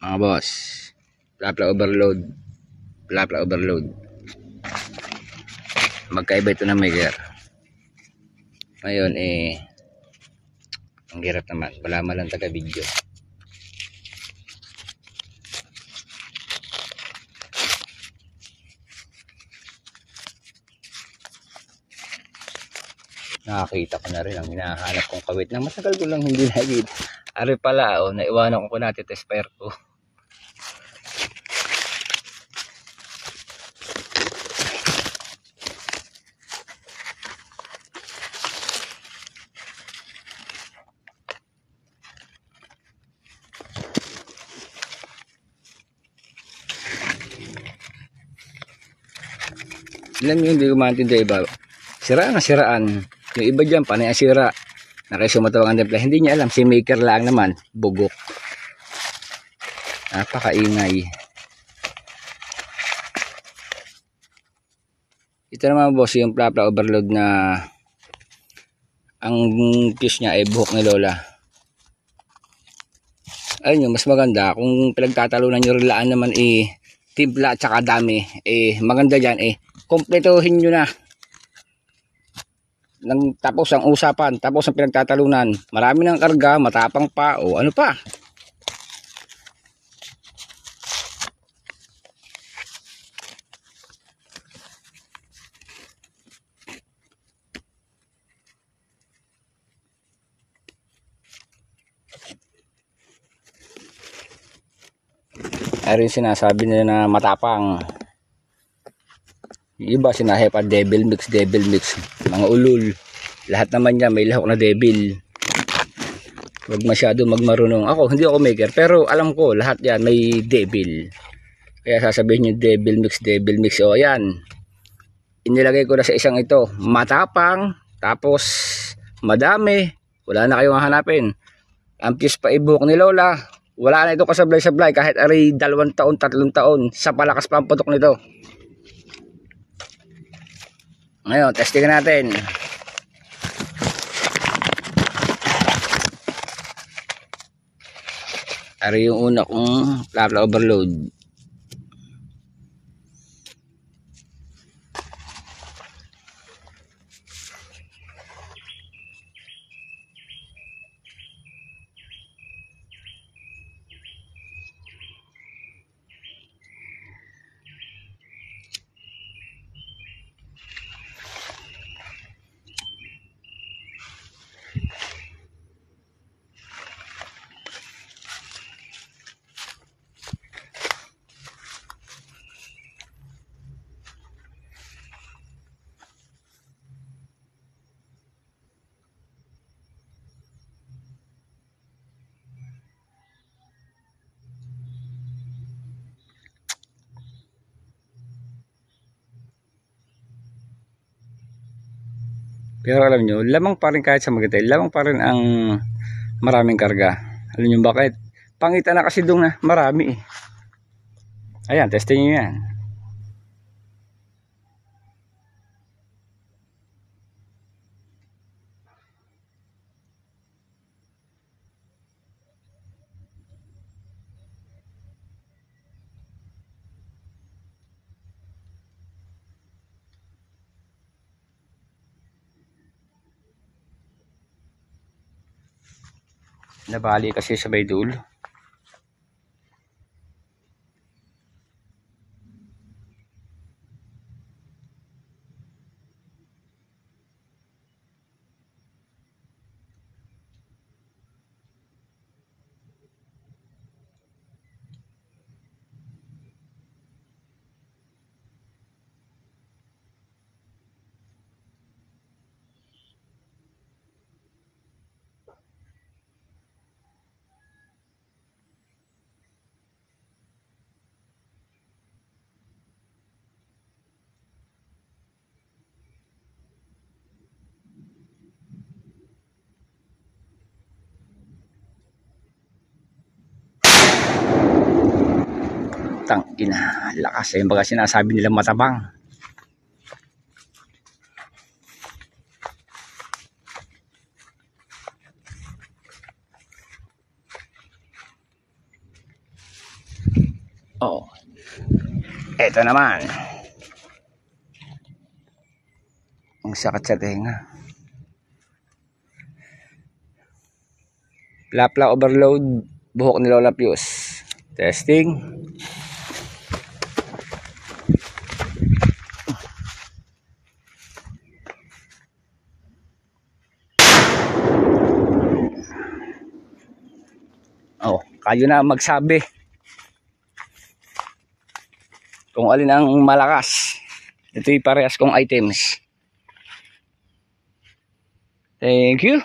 mga boss. Plapla overload. Plapla overload. Magkaiba ito ng maker. Ngayon ang hirap naman. Wala man lang taga video. Nakakita ko na rin ang hinahanap kong kawit na matagal ko lang hindi nakikita. Ari pala, naiwanan ko natin test spare ko. Alam nyo, hindi ko maintindihan iba. Siraan na siraan. Yung iba dyan, panay ang sira. Nakisumatawag ang templa. Hindi niya alam. Si maker lang naman. Bugok. Napakaingay. Ito naman boss, yung plapla overload na ang fuse niya ay buhok ni Lola. Ayun yung mas maganda. Kung pinagtatalunan nyo rilaan naman timpla at saka dami. Maganda dyan kompletohin nyo na. Tapos ang usapan, tapos ang pinagtatalunan, marami ng karga, matapang pa o ano pa. Ayun sinasabi nila na matapang. Yung iba sinahepa devil mix, mga ulul. Lahat naman niya may lahok na devil. Huwag masyado magmarunong. Hindi ako maker, pero alam ko lahat yan may devil. Kaya sasabihin nyo devil mix. O yan, inilagay ko na sa isang ito, matapang, tapos madami, wala na kayong hahanapin. Ang fuse pa ibuhok ni Lola, wala na ito kasablay-sablay kahit aray 2 taon, 3 taon, sa palakas pa ang putok nito. Ngayon, testing natin. Ari yung una kong plapla overload. Pero alam nyo, lamang pa rin kahit sa Magatel, lamang pa rin ang maraming karga. Alam nyo bakit? Pangita na kasi doon na marami Ayan, testing nyo yan. Nabali kasi sa may dulo. Tangina, lakas yung baga sinasabi nilang matabang. Oh. Ito naman. Ang sakit sa tenga. Plapla overload, buhok ni Lola Pius. Testing. Oh, kayo na magsabi kung alin ang malakas. Ito'y parehas kong items. Thank you.